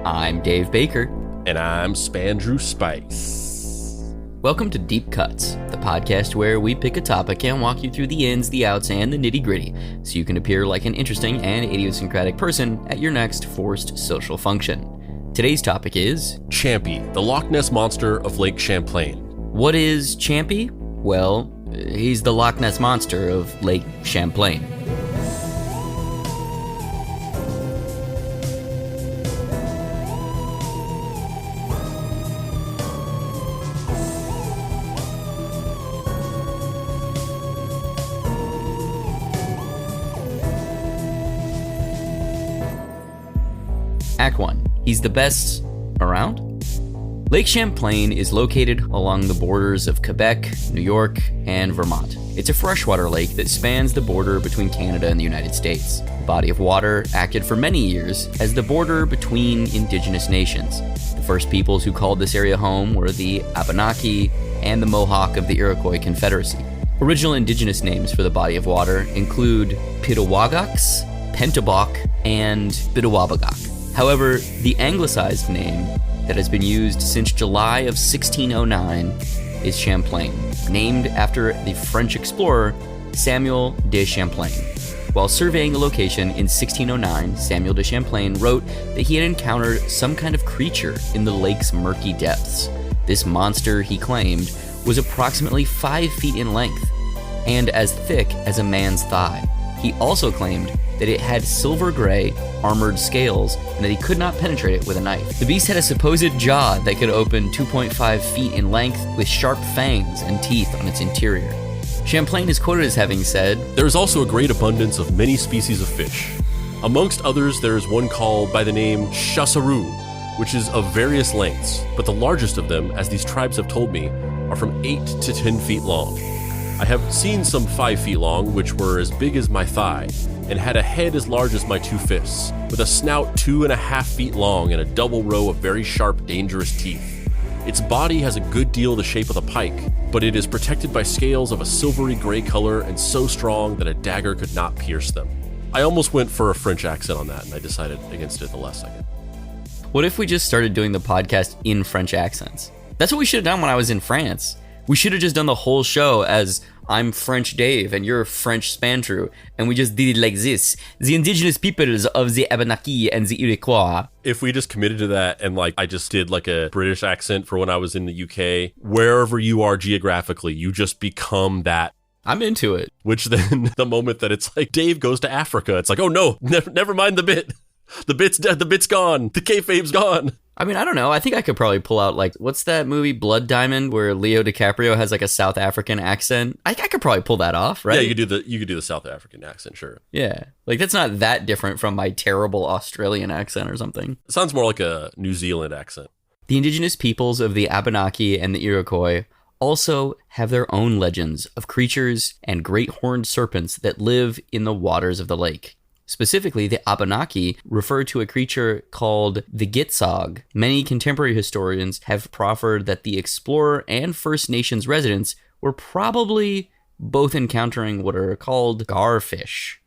I'm Dave Baker. And I'm Spandrew Spice. Welcome to Deep Cuts, the podcast where we pick a topic and walk you through the ins, the outs, and the nitty-gritty, so you can appear like an interesting and idiosyncratic person at your next forced social function. Today's topic is... Champy, the Loch Ness monster of Lake Champlain. What is Champy? Well, he's the Loch Ness monster of Lake Champlain. Act 1. He's the best around? Lake Champlain is located along the borders of Quebec, New York, and Vermont. It's a freshwater lake that spans the border between Canada and the United States. The body of water acted for many years as the border between indigenous nations. The first peoples who called this area home were the Abenaki and the Mohawk of the Iroquois Confederacy. Original indigenous names for the body of water include Pitawagaks, Pentabok, and Bidawabagak. However, the anglicized name that has been used since July of 1609 is Champlain, named after the French explorer Samuel de Champlain. While surveying the location in 1609, Samuel de Champlain wrote that he had encountered some kind of creature in the lake's murky depths. This monster, he claimed, was approximately 5 feet in length and as thick as a man's thigh. He also claimed that it had silver gray, armored scales, and that he could not penetrate it with a knife. The beast had a supposed jaw that could open 2.5 feet in length with sharp fangs and teeth on its interior. Champlain is quoted as having said, "There is also a great abundance of many species of fish. Amongst others, there is one called by the name chassaroo, which is of various lengths, but the largest of them, as these tribes have told me, are from 8 to 10 feet long. I have seen some 5 feet long, which were as big as my thigh, and had a head as large as my 2 fists, with a snout 2.5 feet long and a double row of very sharp, dangerous teeth. Its body has a good deal the shape of a pike, but it is protected by scales of a silvery gray color and so strong that a dagger could not pierce them." I almost went for a French accent on that, and I decided against it at the last second. what if we just started doing the podcast in French accents? That's what we should have done when I was in France. We should have just done the whole show as I'm French Dave and you're French Spandrew, and we just did it like this. The indigenous peoples of the Abenaki and the Iroquois. If we just committed to that and I just did a British accent for when I was in the UK, wherever you are geographically, you just become that. I'm into it. Which then the moment that it's Dave goes to Africa, it's oh no, never mind the bit. The bit's dead, the bit's gone, the kayfabe's gone. I mean, I don't know. I think I could probably pull out, what's that movie, Blood Diamond, where Leo DiCaprio has a South African accent? I could probably pull that off, right? Yeah, you could do the South African accent, sure. Yeah. That's not that different from my terrible Australian accent or something. It sounds more like a New Zealand accent. The indigenous peoples of the Abenaki and the Iroquois also have their own legends of creatures and great horned serpents that live in the waters of the lake. Specifically, the Abenaki refer to a creature called the Gitsog. Many contemporary historians have proffered that the explorer and First Nations residents were probably both encountering what are called garfish.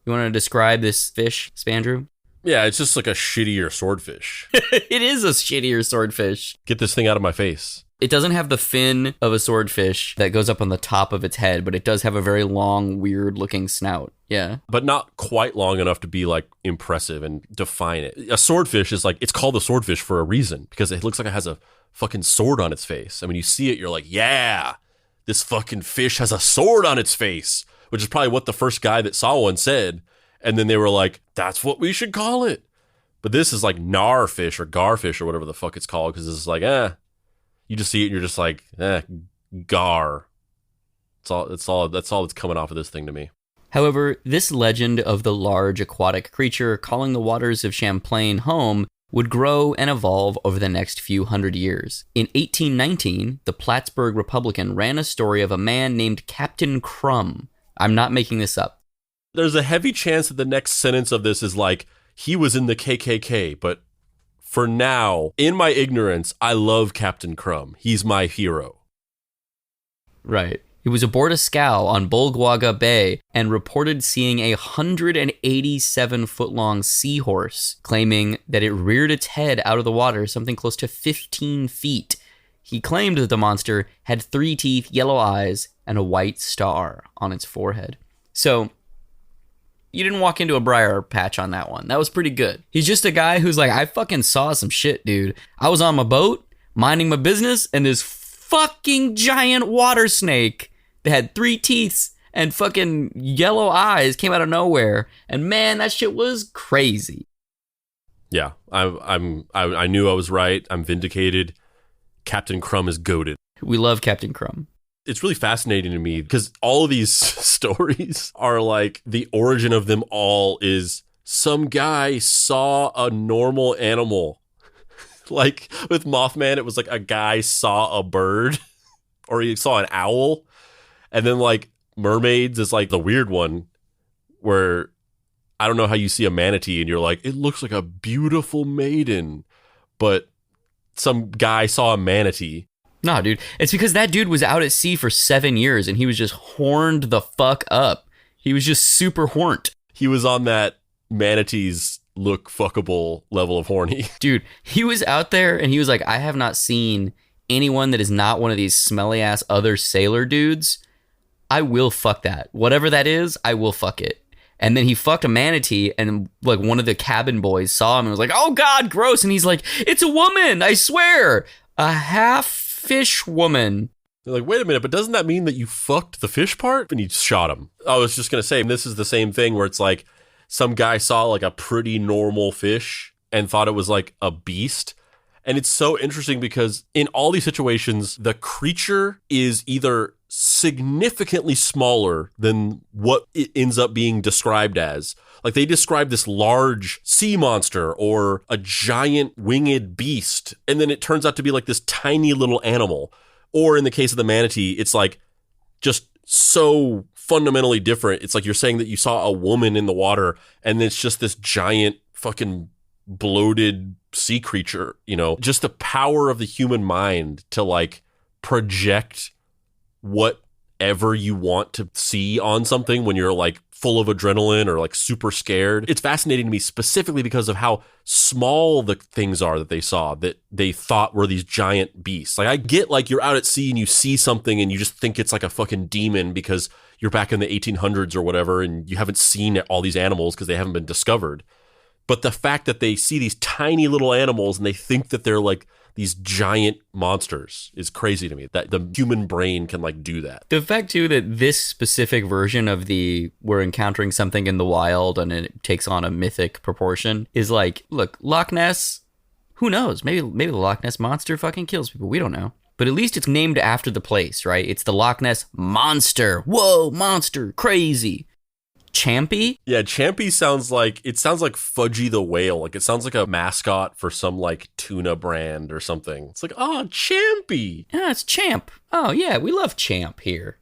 You want to describe this fish, Spandrew? Yeah, it's just a shittier swordfish. It is a shittier swordfish. Get this thing out of my face. It doesn't have the fin of a swordfish that goes up on the top of its head, but it does have a very long, weird-looking snout. Yeah. But not quite long enough to be, impressive and define it. A swordfish is, it's called a swordfish for a reason, because it looks like it has a fucking sword on its face. I mean, you see it, you're yeah, this fucking fish has a sword on its face, which is probably what the first guy that saw one said. And then they were that's what we should call it. But this is gnarfish or garfish or whatever the fuck it's called, because it's you just see it and you're just gar. That's all that's coming off of this thing to me. However, this legend of the large aquatic creature calling the waters of Champlain home would grow and evolve over the next few hundred years. In 1819, the Plattsburgh Republican ran a story of a man named Captain Crumb. I'm not making this up. There's a heavy chance that the next sentence of this is he was in the KKK, but for now, in my ignorance, I love Captain Crumb. He's my hero. Right. It was aboard a scow on Bulgwaga Bay and reported seeing a 187-foot-long seahorse, claiming that it reared its head out of the water something close to 15 feet. He claimed that the monster had 3 teeth, yellow eyes, and a white star on its forehead. So, you didn't walk into a briar patch on that one. That was pretty good. He's just a guy who's like, I fucking saw some shit, dude. I was on my boat, minding my business, and this fucking giant water snake that had 3 teeth and fucking yellow eyes came out of nowhere. And man, that shit was crazy. Yeah, I knew I was right. I'm vindicated. Captain Crumb is goated. We love Captain Crumb. It's really fascinating to me because all of these stories are like the origin of them all is some guy saw a normal animal. Like with Mothman, it was like a guy saw a bird or he saw an owl. And then like mermaids is like the weird one where I don't know how you see a manatee and you're like, it looks like a beautiful maiden, but some guy saw a manatee. Nah, dude. It's because that dude was out at sea for 7 years and he was just horned the fuck up. He was just super horned. He was on that manatees look fuckable level of horny. Dude, he was out there and he was like, I have not seen anyone that is not one of these smelly ass other sailor dudes. I will fuck that. Whatever that is, I will fuck it. And then he fucked a manatee and like one of the cabin boys saw him and was like, oh God, gross. And he's like, it's a woman, I swear. A half fish woman. They're like, wait a minute, but doesn't that mean that you fucked the fish part? And he shot him. I was just going to say, this is the same thing where it's like some guy saw like a pretty normal fish and thought it was like a beast. And it's so interesting because in all these situations, the creature is either significantly smaller than what it ends up being described as. Like they describe this large sea monster or a giant winged beast, and then it turns out to be like this tiny little animal. Or in the case of the manatee, it's like just so fundamentally different. It's like you're saying that you saw a woman in the water and it's just this giant fucking bloated sea creature, you know, just the power of the human mind to like project whatever you want to see on something when you're like full of adrenaline or like super scared. It's fascinating to me specifically because of how small the things are that they saw that they thought were these giant beasts. Like I get like you're out at sea and you see something and you just think it's like a fucking demon because you're back in the 1800s or whatever and you haven't seen all these animals because they haven't been discovered. But the fact that they see these tiny little animals and they think that they're like these giant monsters is crazy to me, that the human brain can like do that. The fact too that this specific version of the we're encountering something in the wild and it takes on a mythic proportion is like, look, Loch Ness, who knows? Maybe the Loch Ness monster fucking kills people. We don't know. But at least it's named after the place, right? It's the Loch Ness Monster. Whoa, monster, crazy. Champy? Yeah, Champy sounds like Fudgy the Whale. Like it sounds like a mascot for some like tuna brand or something. It's like, oh, Champy. Yeah, it's Champ. Oh yeah, we love Champ here.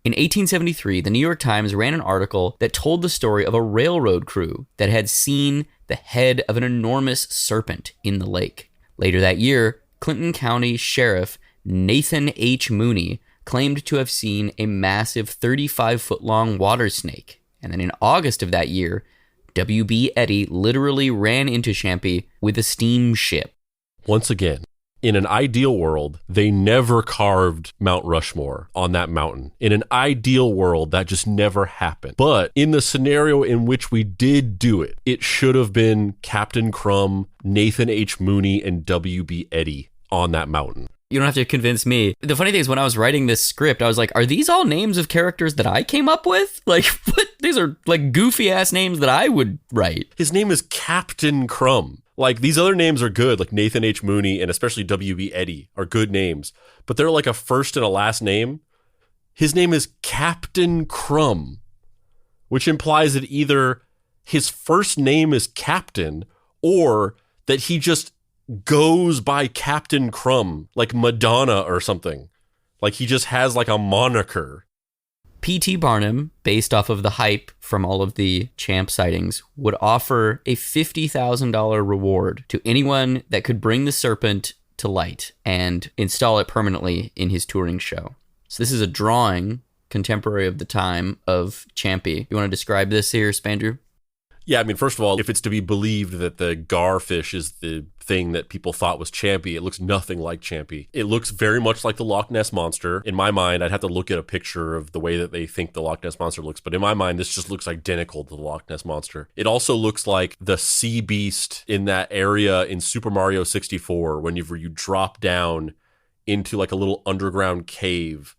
In 1873, the New York Times ran an article that told the story of a railroad crew that had seen the head of an enormous serpent in the lake. Later that year, Clinton County Sheriff Nathan H. Mooney claimed to have seen a massive 35-foot-long water snake. And then in August of that year, W.B. Eddy literally ran into Champy with a steamship. Once again, in an ideal world, they never carved Mount Rushmore on that mountain. In an ideal world, that just never happened. But in the scenario in which we did do it, it should have been Captain Crumb, Nathan H. Mooney, and W.B. Eddy on that mountain. You don't have to convince me. The funny thing is when I was writing this script, I was like, are these all names of characters that I came up with? Like, what? These are like goofy ass names that I would write. His name is Captain Crumb. Like these other names are good, like Nathan H. Mooney and especially W.B. Eddy are good names, but they're like a first and a last name. His name is Captain Crumb, which implies that either his first name is Captain or that he just goes by Captain Crumb, like Madonna or something. Like he just has like a moniker. P.T. Barnum, based off of the hype from all of the Champ sightings, would offer a $50,000 reward to anyone that could bring the serpent to light and install it permanently in his touring show. So this is a drawing contemporary of the time of Champy. You want to describe this here, Spandrew? Yeah, I mean, first of all, if it's to be believed that the garfish is the thing that people thought was Champy, it looks nothing like Champy. It looks very much like the Loch Ness Monster. In my mind, I'd have to look at a picture of the way that they think the Loch Ness Monster looks, but in my mind, this just looks identical to the Loch Ness Monster. It also looks like the sea beast in that area in Super Mario 64 when you drop down into like a little underground cave,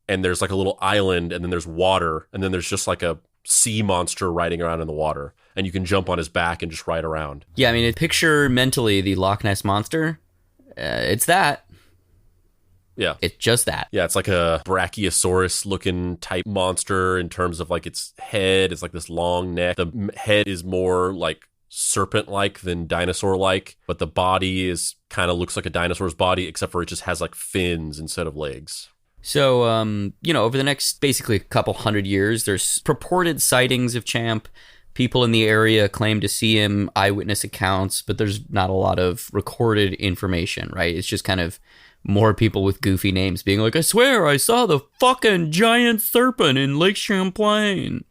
and there's like a little island, and then there's water, and then there's just like a sea monster riding around in the water, and you can jump on his back and just ride around. Yeah, I mean, picture mentally the Loch Ness Monster. It's that. Yeah. It's just that. Yeah, it's like a Brachiosaurus-looking type monster in terms of like its head. It's like this long neck. The head is more like serpent-like than dinosaur-like, but the body is kind of looks like a dinosaur's body, except for it just has like fins instead of legs. So, over the next basically couple hundred years, there's purported sightings of Champ. People in the area claim to see him, eyewitness accounts, but there's not a lot of recorded information, right? It's just kind of more people with goofy names being like, I swear I saw the fucking giant serpent in Lake Champlain.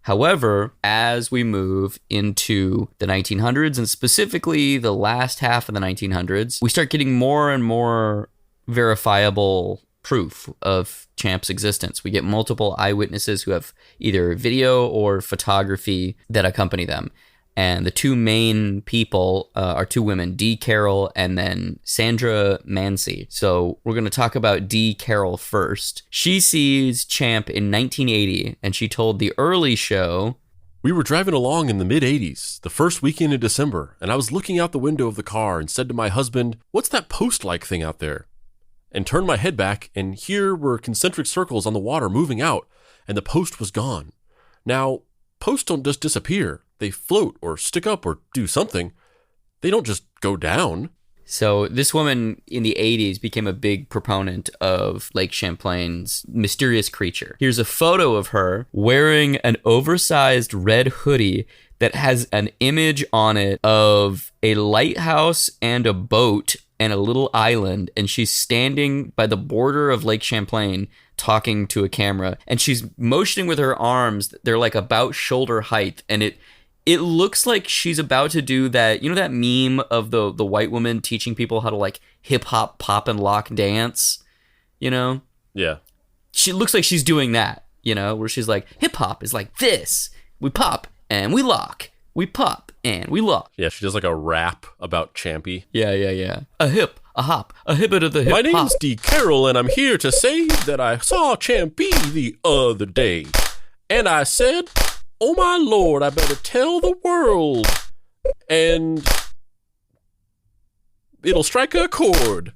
However, as we move into the 1900s, and specifically the last half of the 1900s, we start getting more and more verifiable proof of Champ's existence. We get multiple eyewitnesses who have either video or photography that accompany them. And the two main people are two women, Dee Carroll and then Sandra Mancy. So we're going to talk about Dee Carroll first. She sees Champ in 1980, and she told the early show, "We were driving along in the mid-'80s, the first weekend in December, and I was looking out the window of the car and said to my husband, 'What's that post-like thing out there?' And turned my head back, and here were concentric circles on the water moving out, and the post was gone. Now, posts don't just disappear. They float or stick up or do something. They don't just go down." So this woman in the 80s became a big proponent of Lake Champlain's mysterious creature. Here's a photo of her wearing an oversized red hoodie that has an image on it of a lighthouse and a boat and a little island, and she's standing by the border of Lake Champlain talking to a camera, and she's motioning with her arms. They're like about shoulder height, and it looks like she's about to do that, that meme of the white woman teaching people how to like hip hop, pop and lock dance, Yeah. She looks like she's doing that, where she's like, hip hop is like this. We pop and we lock. We pop and we lock. Yeah, she does like a rap about Champy. Yeah. A hip, a hop, a hibbit of the hip hop. My name's Dee Carroll, and I'm here to say that I saw Champy the other day. And I said, oh my lord, I better tell the world. And it'll strike a chord.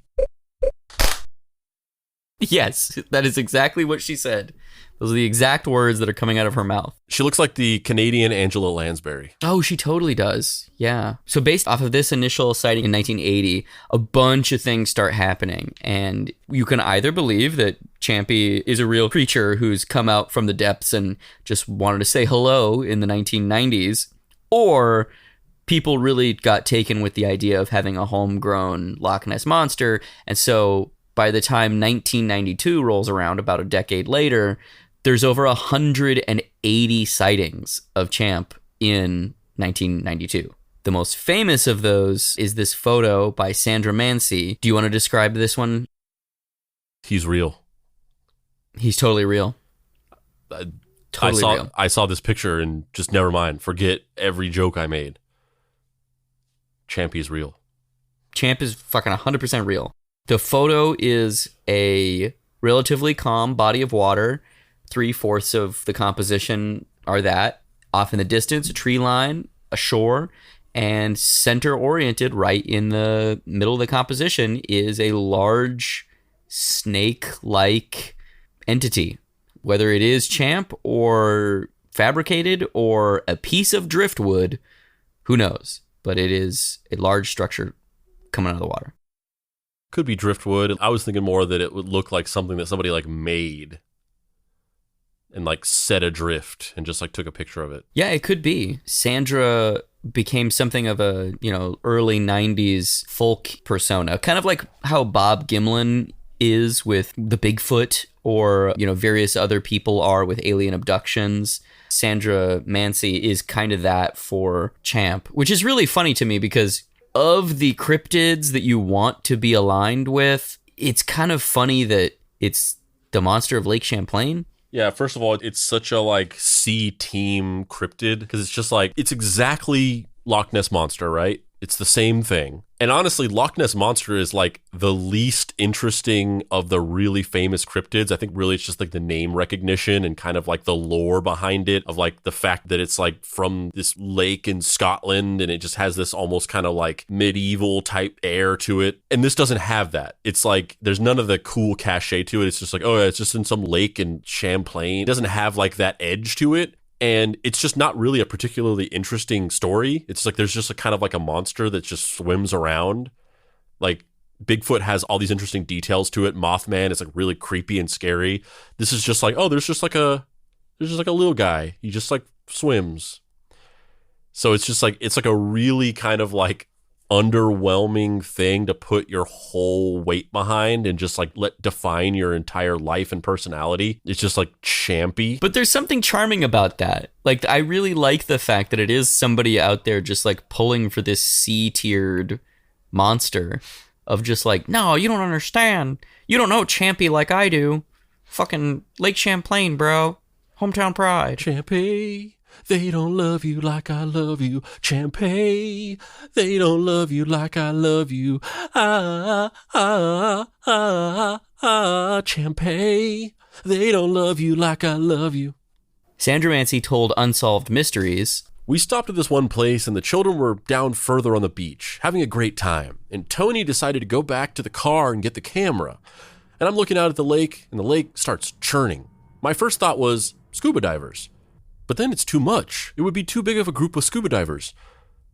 Yes, that is exactly what she said. Those are the exact words that are coming out of her mouth. She looks like the Canadian Angela Lansbury. Oh, she totally does. Yeah. So based off of this initial sighting in 1980, a bunch of things start happening. And you can either believe that Champy is a real creature who's come out from the depths and just wanted to say hello in the 1990s, or people really got taken with the idea of having a homegrown Loch Ness Monster. And so by the time 1992 rolls around, about a decade later, there's over 180 sightings of Champ in 1992. The most famous of those is this photo by Sandra Mancy. Do you want to describe this one? He's real. He's totally real. Real. I saw this picture and just never mind. Forget every joke I made. Champy's real. Champ is fucking 100% real. The photo is a relatively calm body of water. 3/4 of the composition are that. Off in the distance, a tree line, a shore, and center-oriented right in the middle of the composition is a large snake-like entity. Whether it is Champ or fabricated or a piece of driftwood, who knows? But it is a large structure coming out of the water. Could be driftwood. I was thinking more that it would look like something that somebody like made and like set adrift and just like took a picture of it. Yeah, it could be. Sandra became something of a, early 90s folk persona. Kind of like how Bob Gimlin is with the Bigfoot or, various other people are with alien abductions. Sandra Mancy is kind of that for Champ, which is really funny to me because of the cryptids that you want to be aligned with, it's kind of funny that it's the monster of Lake Champlain. Yeah, first of all, it's such a C-team cryptid because it's just it's exactly Loch Ness Monster, right? It's the same thing. And honestly, Loch Ness Monster is the least interesting of the really famous cryptids. I think really it's just the name recognition and kind of the lore behind it of the fact that it's from this lake in Scotland and it just has this almost kind of medieval type air to it. And this doesn't have that. It's there's none of the cool cachet to it. It's just oh yeah, it's just in some lake in Champlain. It doesn't have that edge to it. And it's just not really a particularly interesting story. It's there's just a kind of a monster that just swims around. Bigfoot has all these interesting details to it. Mothman is really creepy and scary. This is just there's just a little guy. He just swims. So it's just it's a really kind of underwhelming thing to put your whole weight behind and just let define your entire life and personality. It's just Champy. But there's something charming about that. I really like the fact that it is somebody out there just pulling for this C-tiered monster of just no, you don't understand. You don't know Champy like I do. Fucking Lake Champlain, bro. Hometown pride. Champy. They don't love you like I love you. Champy. They don't love you like I love you. Champy. They don't love you like I love you. Sandra Mancy told Unsolved Mysteries. We stopped at this one place and the children were down further on the beach, having a great time. And Tony decided to go back to the car and get the camera. And I'm looking out at the lake and the lake starts churning. My first thought was scuba divers. But then it's too much. It would be too big of a group of scuba divers.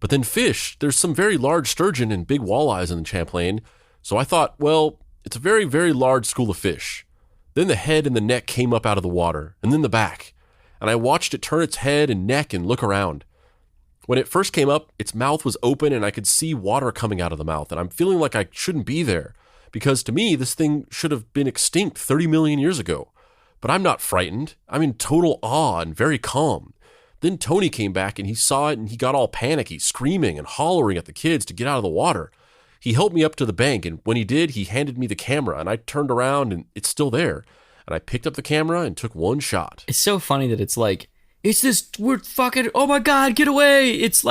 But then fish, there's some very large sturgeon and big walleyes in the Champlain. So I thought, well, it's a very, very large school of fish. Then the head and the neck came up out of the water, and then the back. And I watched it turn its head and neck and look around. When it first came up, its mouth was open and I could see water coming out of the mouth. And I'm feeling like I shouldn't be there. Because to me, this thing should have been extinct 30 million years ago. But I'm not frightened. I'm in total awe and very calm. Then Tony came back and he saw it and he got all panicky, screaming and hollering at the kids to get out of the water. He helped me up to the bank, and when he did, he handed me the camera, and I turned around and it's still there. And I picked up the camera and took one shot. It's so funny that it's it's this, we're fucking, oh my God, get away. It's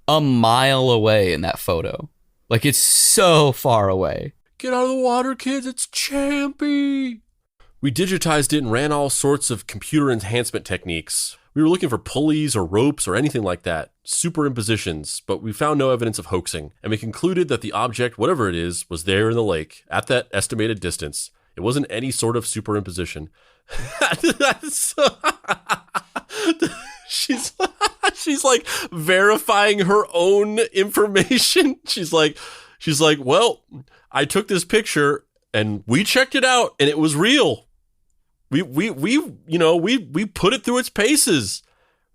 a mile away in that photo. It's so far away. Get out of the water, kids, it's Champy. We digitized it and ran all sorts of computer enhancement techniques. We were looking for pulleys or ropes or anything like that, superimpositions, but we found no evidence of hoaxing, and we concluded that the object, whatever it is, was there in the lake, at that estimated distance. It wasn't any sort of superimposition. She's verifying her own information. She's like, well, I took this picture and we checked it out and it was real. We put it through its paces.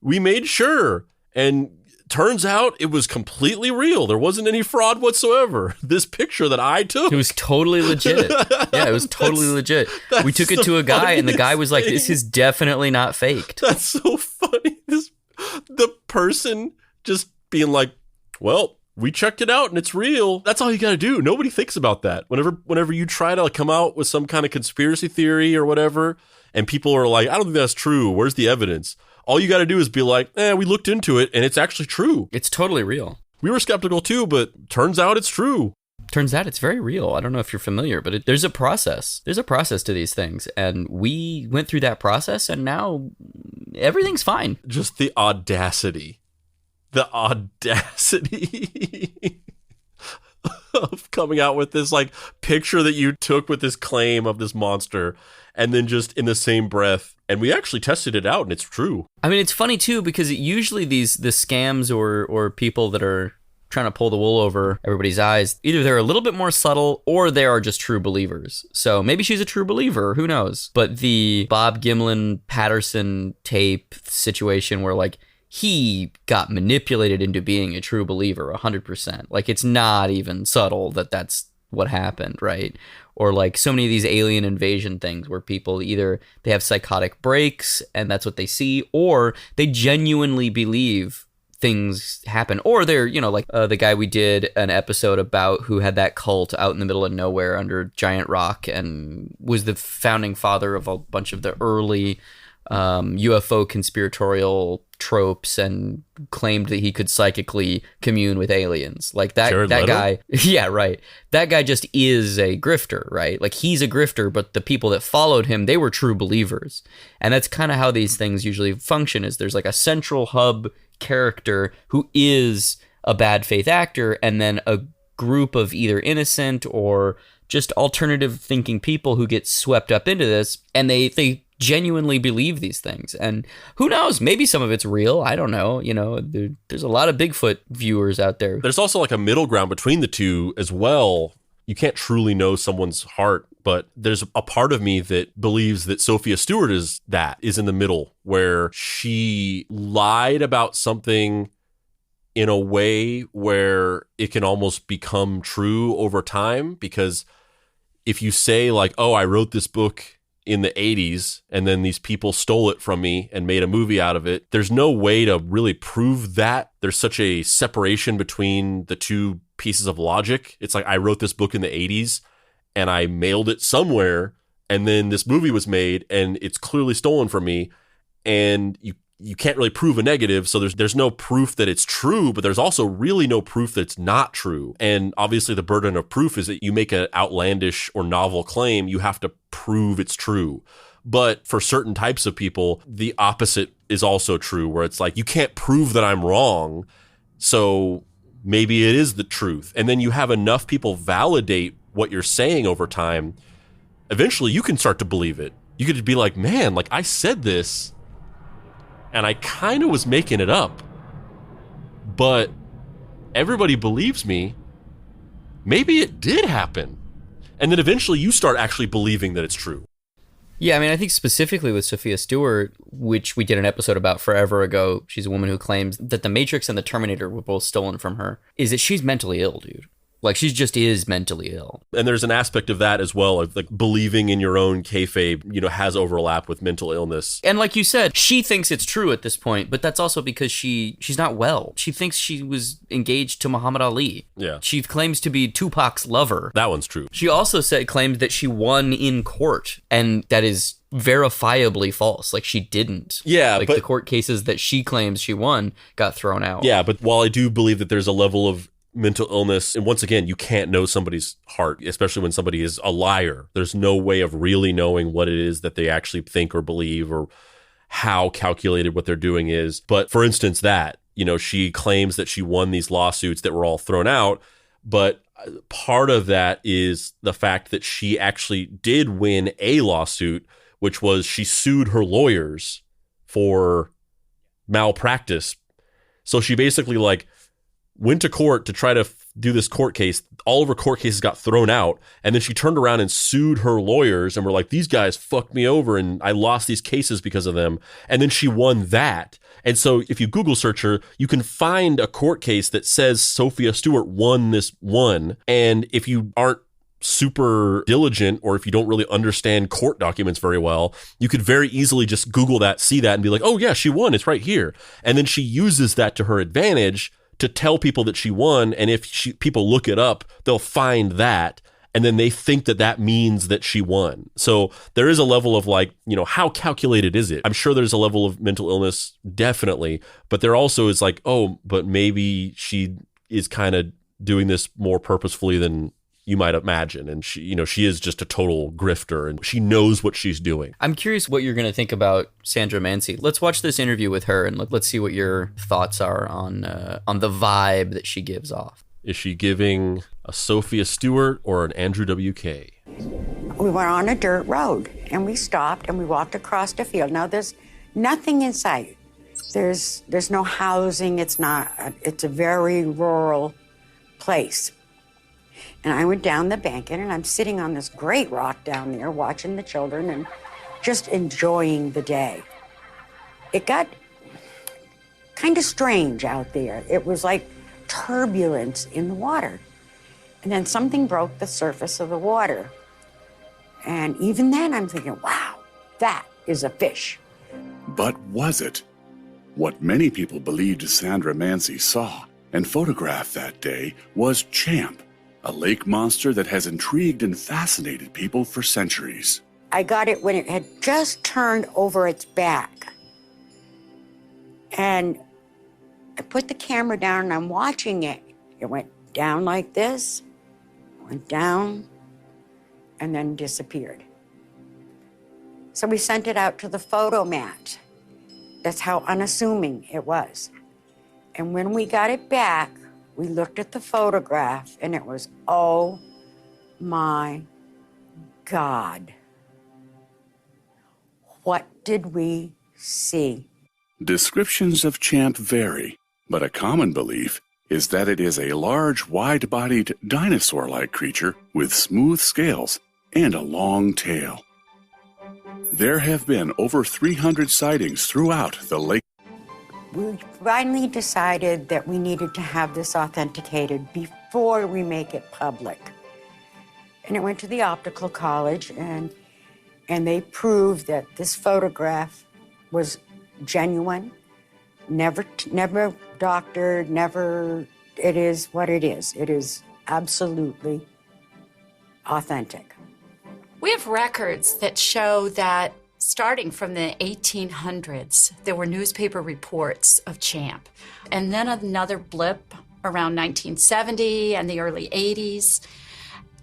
We made sure. And turns out it was completely real. There wasn't any fraud whatsoever. This picture that I took. It was totally legit. Yeah, it was totally legit. We took it to a guy and the guy was like, this is definitely not faked. That's so funny. The person just being like, well, we checked it out and it's real. That's all you got to do. Nobody thinks about that. Whenever you try to come out with some kind of conspiracy theory or whatever, and people are like, I don't think that's true. Where's the evidence? All you got to do is be like, we looked into it and it's actually true. It's totally real. We were skeptical too, but turns out it's true. Turns out it's very real. I don't know if you're familiar, but there's a process. There's a process to these things. And we went through that process and now everything's fine. Just the audacity. The audacity of coming out with this picture that you took with this claim of this monster and then just in the same breath. And we actually tested it out and it's true. I mean, it's funny too, because usually the scams or people that are trying to pull the wool over everybody's eyes, either they're a little bit more subtle or they are just true believers. So maybe she's a true believer, who knows? But the Bob Gimlin Patterson tape situation where he got manipulated into being a true believer 100%. It's not even subtle that's what happened, right? Or like so many of these alien invasion things where people either they have psychotic breaks and that's what they see, or they genuinely believe things happen, or they're, you know, like the guy we did an episode about who had that cult out in the middle of nowhere under giant rock and was the founding father of a bunch of the early UFO conspiratorial tropes and claimed that he could psychically commune with aliens. Like that guy. Yeah, right. That guy just is a grifter, right? Like he's a grifter, but the people that followed him, they were true believers. And that's kind of how these things usually function, is there's like a central hub character who is a bad faith actor, and then a group of either innocent or just alternative thinking people who get swept up into this, and they genuinely believe these things. And who knows, maybe some of it's real. I don't know. You know, there's a lot of Bigfoot viewers out there. There's also like a middle ground between the two as well. You can't truly know someone's heart, but there's a part of me that believes that Sophia Stewart is in the middle, where she lied about something in a way where it can almost become true over time. Because if you say like, oh, I wrote this book in the 80s and then these people stole it from me and made a movie out of it, there's no way to really prove that. There's such a separation between the two pieces of logic. It's like, I wrote this book in the 80s and I mailed it somewhere, and then this movie was made and it's clearly stolen from me, and you can't really prove a negative. So there's no proof that it's true, but there's also really no proof that it's not true. And obviously the burden of proof is that you make an outlandish or novel claim, you have to prove it's true. But for certain types of people, the opposite is also true, where it's like, you can't prove that I'm wrong, so maybe it is the truth. And then you have enough people validate what you're saying over time, eventually you can start to believe it. You could be like, man, like I said this and I kind of was making it up, but everybody believes me. Maybe it did happen. And then eventually you start actually believing that it's true. Yeah, I mean, I think specifically with Sophia Stewart, which we did an episode about forever ago, she's a woman who claims that The Matrix and The Terminator were both stolen from her, is that she's mentally ill, dude. Like, she just is mentally ill. And there's an aspect of that as well, of like believing in your own kayfabe, you know, has overlap with mental illness. And like you said, she thinks it's true at this point, but that's also because she's not well. She thinks she was engaged to Muhammad Ali. Yeah. She claims to be Tupac's lover. That one's true. She also claimed that she won in court, and that is verifiably false. Like, she didn't. Yeah, like, but the court cases that she claims she won got thrown out. Yeah, but while I do believe that there's a level of mental illness, and once again, you can't know somebody's heart, especially when somebody is a liar. There's no way of really knowing what it is that they actually think or believe, or how calculated what they're doing is. But for instance, she claims that she won these lawsuits that were all thrown out, but part of that is the fact that she actually did win a lawsuit, which was she sued her lawyers for malpractice. So she basically went to court to try to do this court case. All of her court cases got thrown out. And then she turned around and sued her lawyers and were like, these guys fucked me over and I lost these cases because of them. And then she won that. And so if you Google search her, you can find a court case that says Sophia Stewart won this one. And if you aren't super diligent, or if you don't really understand court documents very well, you could very easily just Google that, see that, and be like, oh yeah, she won. It's right here. And then she uses that to her advantage to tell people that she won. And if people look it up, they'll find that. And then they think that means that she won. So there is a level of how calculated is it? I'm sure there's a level of mental illness, definitely. But there also is but maybe she is kind of doing this more purposefully than you might imagine. And she is just a total grifter and she knows what she's doing. I'm curious what you're going to think about Sandra Mansi. Let's watch this interview with her and let's see what your thoughts are on the vibe that she gives off. Is she giving a Sophia Stewart or an Andrew W.K.? We were on a dirt road and we stopped and we walked across the field. Now there's nothing in sight. There's no housing. It's a very rural place. And I went down the bank and I'm sitting on this great rock down there watching the children and just enjoying the day. It got kind of strange out there. It was like turbulence in the water. And then something broke the surface of the water. And even then I'm thinking, wow, that is a fish. But was it? What many people believed Sandra Mancy saw and photographed that day was Champ, a lake monster that has intrigued and fascinated people for centuries. I got it when it had just turned over its back. And I put the camera down and I'm watching it. It went down like this, went down, and then disappeared. So we sent it out to the photo mat. That's how unassuming it was. And when we got it back, we looked at the photograph and it was, oh my God. What did we see? Descriptions of Champ vary, but a common belief is that it is a large, wide-bodied, dinosaur-like creature with smooth scales and a long tail. There have been over 300 sightings throughout the lake. We finally decided that we needed to have this authenticated before we make it public. And it went to the optical college, and they proved that this photograph was genuine, never doctored, it is what it is. It is absolutely authentic. We have records that show that starting from the 1800s, there were newspaper reports of Champ. And then another blip around 1970 and the early 80s.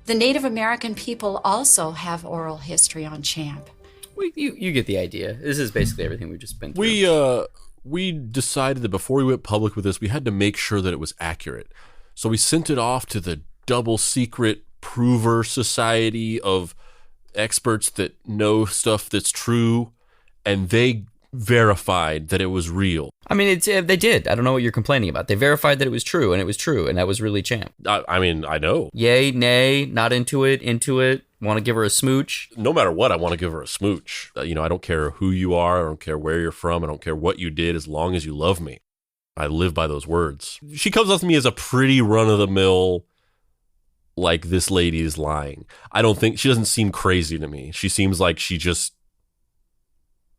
The Native American people also have oral history on Champ. You get the idea. This is basically everything we've just been through. We decided that before we went public with this, we had to make sure that it was accurate. So we sent it off to the double secret prover society of experts that know stuff that's true, and they verified that it was real. I mean, they did. I don't know what you're complaining about. They verified that it was true, and that was really Champ. I mean, I know. Yay, nay, not into it, want to give her a smooch. No matter what, I want to give her a smooch. I don't care who you are. I don't care where you're from. I don't care what you did, as long as you love me. I live by those words. She comes up to me as a pretty run-of-the-mill, like, this lady is lying. She doesn't seem crazy to me. She seems like she just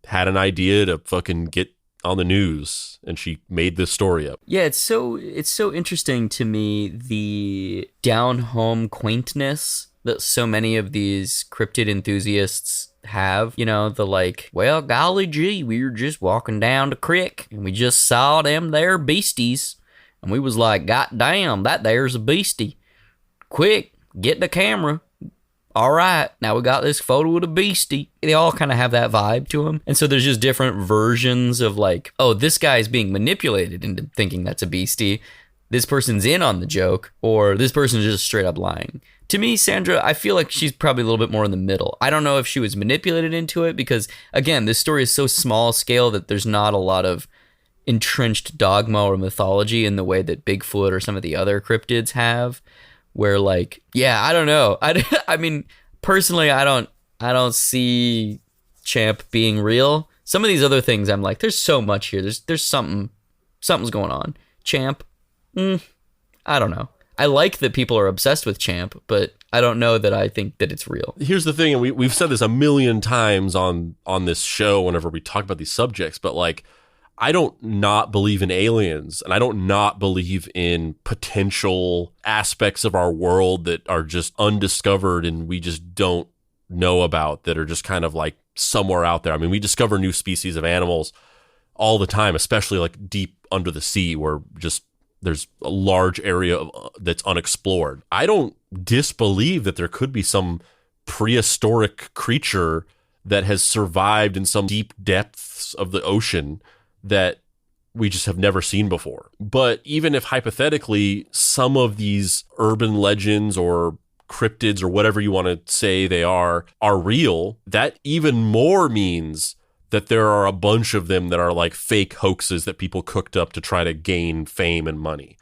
had an idea to fucking get on the news, and she made this story up. Yeah, it's so interesting to me, the down-home quaintness that so many of these cryptid enthusiasts have. The like, well, golly gee, we were just walking down the creek, and we just saw them there beasties, and we was like, God damn, that there's a beastie. Quick, get the camera. All right, now we got this photo of the beastie. They all kind of have that vibe to them. And so there's just different versions of like, oh, this guy's being manipulated into thinking that's a beastie. This person's in on the joke, or this person's just straight up lying. To me, Sandra, I feel like she's probably a little bit more in the middle. I don't know if she was manipulated into it because, again, this story is so small scale that there's not a lot of entrenched dogma or mythology in the way that Bigfoot or some of the other cryptids have. Where like, yeah, I don't know. I mean, personally, I don't see Champ being real. Some of these other things, I'm like, there's so much here. There's something's going on. Champ, I don't know. I like that people are obsessed with Champ, but I don't know that I think that it's real. Here's the thing, and we've said this a million times on this show whenever we talk about these subjects, but like, I don't not believe in aliens, and I don't not believe in potential aspects of our world that are just undiscovered and we just don't know about, that are just kind of like somewhere out there. I mean, we discover new species of animals all the time, especially like deep under the sea where just there's a large area that's unexplored. I don't disbelieve that there could be some prehistoric creature that has survived in some deep depths of the ocean that we just have never seen before. But even if hypothetically some of these urban legends or cryptids or whatever you want to say they are real, that even more means that there are a bunch of them that are like fake hoaxes that people cooked up to try to gain fame and money.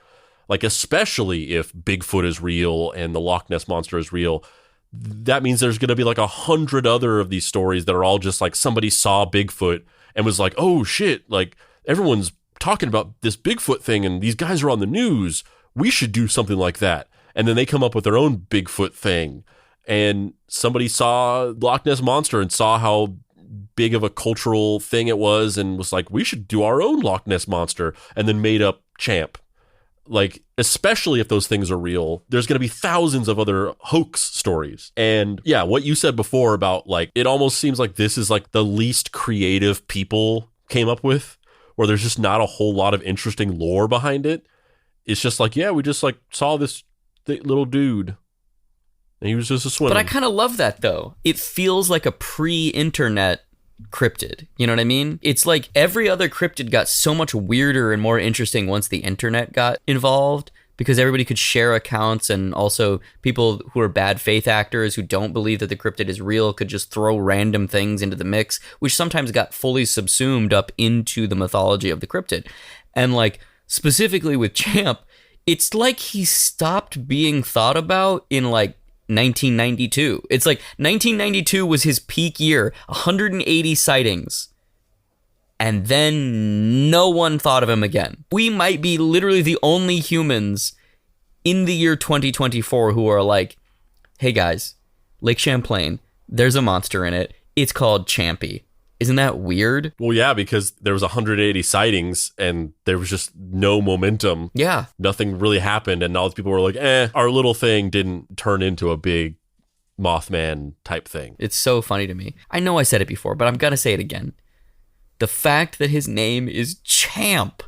Like, especially if Bigfoot is real and the Loch Ness Monster is real, that means there's going to be like 100 other of these stories that are all just like somebody saw Bigfoot and was like, oh shit, like everyone's talking about this Bigfoot thing and these guys are on the news. We should do something like that. And then they come up with their own Bigfoot thing. And somebody saw Loch Ness Monster and saw how big of a cultural thing it was and was like, we should do our own Loch Ness Monster, and then made up Champ. Like, especially if those things are real, there's going to be thousands of other hoax stories. And yeah, what you said before about like, it almost seems like this is like the least creative people came up with, where there's just not a whole lot of interesting lore behind it. It's just like, yeah, we just like saw this little dude and he was just a swimmer. But I kind of love that though. It feels like a pre-internet cryptid. You know what I mean? It's like every other cryptid got so much weirder and more interesting once the internet got involved, because everybody could share accounts, and also people who are bad faith actors who don't believe that the cryptid is real could just throw random things into the mix, which sometimes got fully subsumed up into the mythology of the cryptid. And like specifically with Champ, it's like he stopped being thought about in like 1992. It's like 1992 was his peak year, 180 sightings. And then no one thought of him again. We might be literally the only humans in the year 2024 who are like, hey guys, Lake Champlain, there's a monster in it. It's called Champy. Isn't that weird? Well, yeah, because there was 180 sightings and there was just no momentum. Yeah. Nothing really happened. And all these people were like, our little thing didn't turn into a big Mothman type thing. It's so funny to me. I know I said it before, but I'm going to say it again. The fact that his name is Champ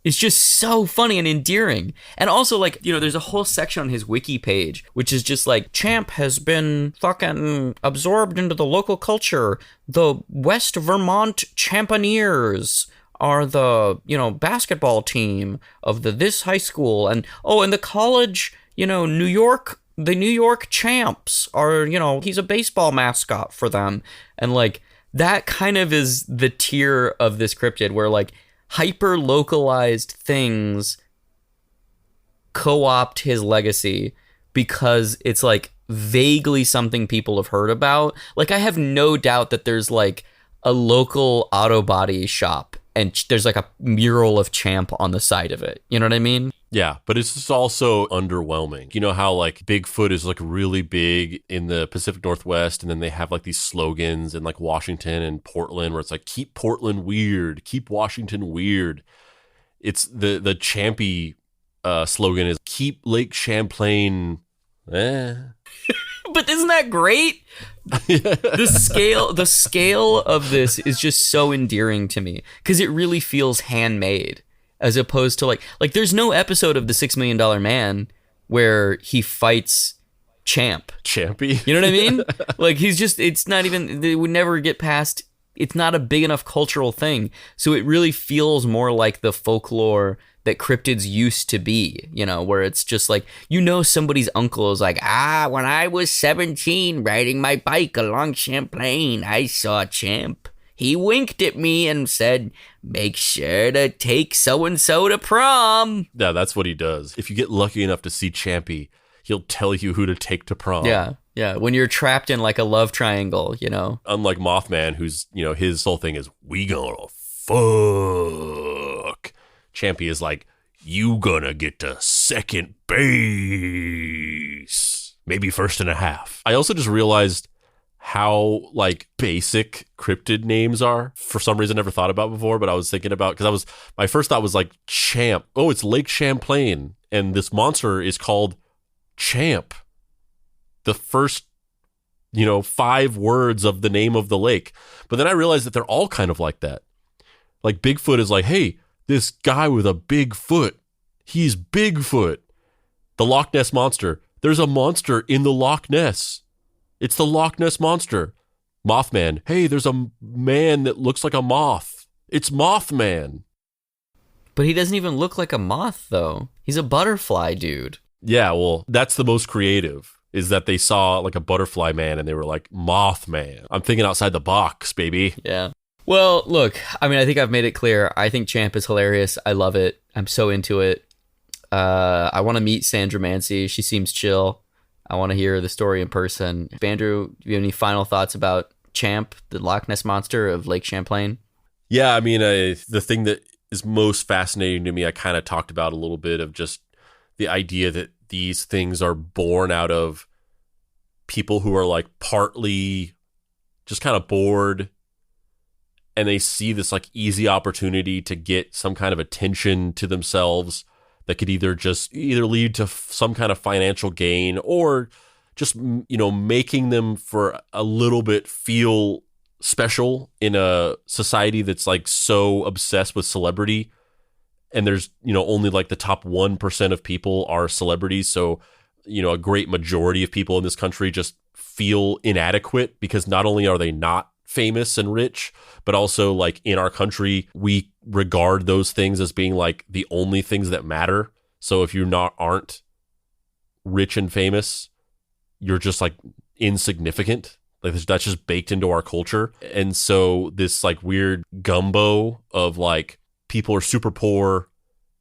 is just so funny and endearing. And also, like, you know, there's a whole section on his wiki page, which is just like, Champ has been fucking absorbed into the local culture. The West Vermont Champineers are the, you know, basketball team of this high school. And, and the college, you know, New York, the New York Champs are, you know, he's a baseball mascot for them. And like, that kind of is the tier of this cryptid where like hyper localized things co-opt his legacy because it's like vaguely something people have heard about. Like, I have no doubt that there's like a local auto body shop and there's like a mural of Champ on the side of it. You know what I mean? Yeah, but it's just also underwhelming. You know how like Bigfoot is like really big in the Pacific Northwest, and then they have like these slogans in like Washington and Portland where it's like, keep Portland weird, keep Washington weird. It's the Champy slogan is keep Lake Champlain. But isn't that great? The scale of this is just so endearing to me because it really feels handmade. As opposed to like there's no episode of The $6 Million Man where he fights Champy. You know what I mean? Like, he's just, it's not even, they would never get past, it's not a big enough cultural thing. So it really feels more like the folklore that cryptids used to be, you know, where it's just like, you know, somebody's uncle is like, when I was 17 riding my bike along Champlain, I saw Champ. He winked at me and said, make sure to take so-and-so to prom. Yeah, that's what he does. If you get lucky enough to see Champy, he'll tell you who to take to prom. Yeah. When you're trapped in like a love triangle, you know. Unlike Mothman, who's, you know, his whole thing is, we gonna fuck. Champy is like, you gonna get to second base. Maybe first and a half. I also just realized how like basic cryptid names are. For some reason, I never thought about before, but I was thinking about, because my first thought was like Champ. Oh, it's Lake Champlain, and this monster is called Champ. The first, 5 words of the name of the lake. But then I realized that they're all kind of like that. Like Bigfoot is like, hey, this guy with a big foot, he's Bigfoot. The Loch Ness Monster, there's a monster in the Loch Ness. It's the Loch Ness Monster. Mothman. Hey, there's a man that looks like a moth. It's Mothman. But he doesn't even look like a moth, though. He's a butterfly dude. Yeah, well, that's the most creative, is that they saw like a butterfly man and they were like, Mothman. I'm thinking outside the box, baby. Yeah. Well, look, I mean, I think I've made it clear. I think Champ is hilarious. I love it. I'm so into it. I want to meet Sandra Mancy. She seems chill. I want to hear the story in person. Andrew, do you have any final thoughts about Champ, the Loch Ness Monster of Lake Champlain? Yeah, I mean, the thing that is most fascinating to me, I kind of talked about a little bit, of just the idea that these things are born out of people who are like partly just kind of bored, and they see this like easy opportunity to get some kind of attention to themselves that could either lead to some kind of financial gain, or just, you know, making them for a little bit feel special in a society that's like so obsessed with celebrity. And there's, you know, only like the top 1% of people are celebrities. So, you know, a great majority of people in this country just feel inadequate because not only are they not famous and rich, but also like in our country, we regard those things as being like the only things that matter. So if you aren't rich and famous, you're just like insignificant. Like that's just baked into our culture. And so this like weird gumbo of like people are super poor.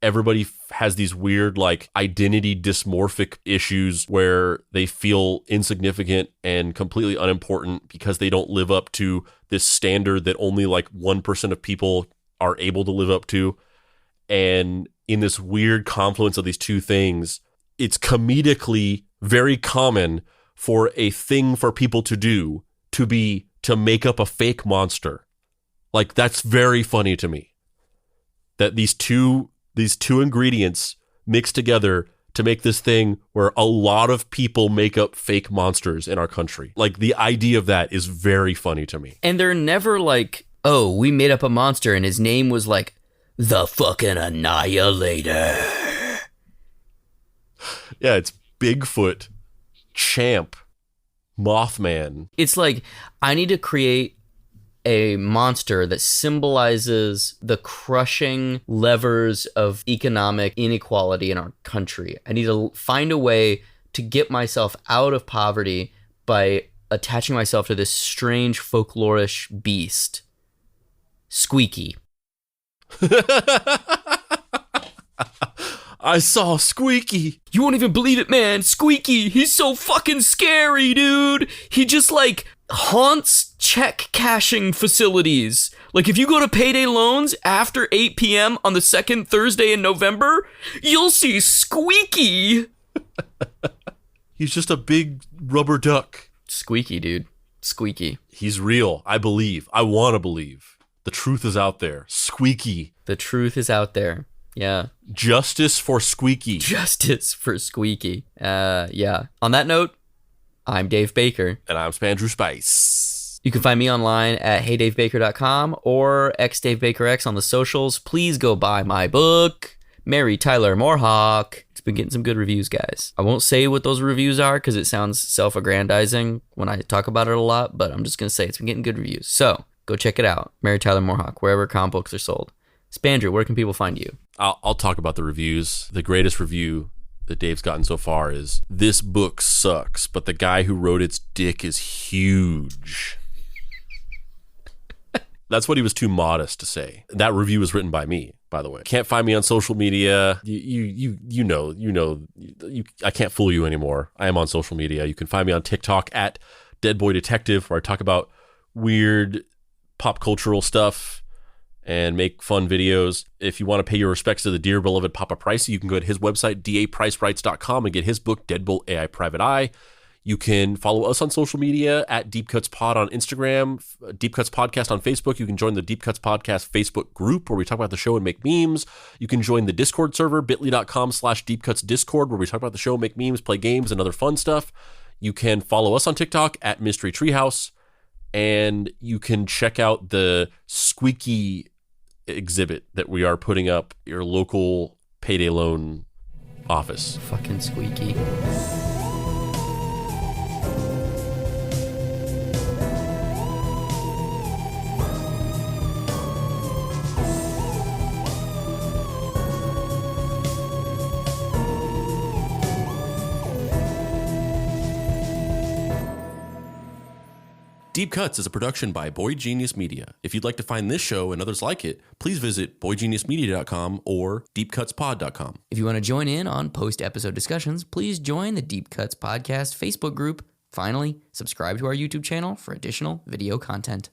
Everybody has these weird like identity dysmorphic issues where they feel insignificant and completely unimportant because they don't live up to this standard that only like 1% of people are able to live up to. And in this weird confluence of these two things, it's comedically very common for a thing for people to do to be to make up a fake monster. Like that's very funny to me. That these two ingredients mixed together to make this thing where a lot of people make up fake monsters in our country. Like the idea of that is very funny to me. And they're never like, oh, we made up a monster and his name was like the fucking Annihilator. Yeah, it's Bigfoot, Champ, Mothman. It's like, I need to create a monster that symbolizes the crushing levers of economic inequality in our country. I need to find a way to get myself out of poverty by attaching myself to this strange folklorish beast. Squeaky. I saw Squeaky. You won't even believe it, man. Squeaky, he's so fucking scary, dude. He just like haunts check cashing facilities. Like if you go to Payday Loans after 8 p.m. on the second Thursday in November, you'll see Squeaky. He's just a big rubber duck. Squeaky, dude. Squeaky. He's real. I believe. I want to believe. The truth is out there. Squeaky. The truth is out there. Yeah. Justice for Squeaky. Justice for Squeaky. Yeah. On that note, I'm Dave Baker. And I'm Spandrew Spice. You can find me online at heydavebaker.com or xdavebakerx on the socials. Please go buy my book, Mary Tyler Moorhawk. It's been getting some good reviews, guys. I won't say what those reviews are because it sounds self-aggrandizing when I talk about it a lot, but I'm just going to say it's been getting good reviews. So go check it out, Mary Tyler Moorhawk, wherever comic books are sold. Spandrew, where can people find you? I'll talk about the reviews. The greatest review that Dave's gotten so far is, this book sucks, but the guy who wrote its dick is huge. That's what he was too modest to say. That review was written by me, by the way. Can't find me on social media. You know, I can't fool you anymore. I am on social media. You can find me on TikTok at Dead Boy Detective, where I talk about weird pop cultural stuff and make fun videos. If you want to pay your respects to the dear beloved Papa Pricey, you can go to his website, dapricewrites.com, and get his book, Deadbolt AI Private Eye. You can follow us on social media at Deep Cuts Pod on Instagram, Deep Cuts Podcast on Facebook. You can join the Deep Cuts Podcast Facebook group where we talk about the show and make memes. You can join the Discord server, bit.ly.com/DeepCutsDiscord, where we talk about the show, make memes, play games, and other fun stuff. You can follow us on TikTok at Mystery Treehouse, and you can check out the Squeaky exhibit that we are putting up at your local Payday Loan office. Fucking Squeaky. Deep Cuts is a production by Boy Genius Media. If you'd like to find this show and others like it, please visit boygeniusmedia.com or deepcutspod.com. If you want to join in on post-episode discussions, please join the Deep Cuts Podcast Facebook group. Finally, subscribe to our YouTube channel for additional video content.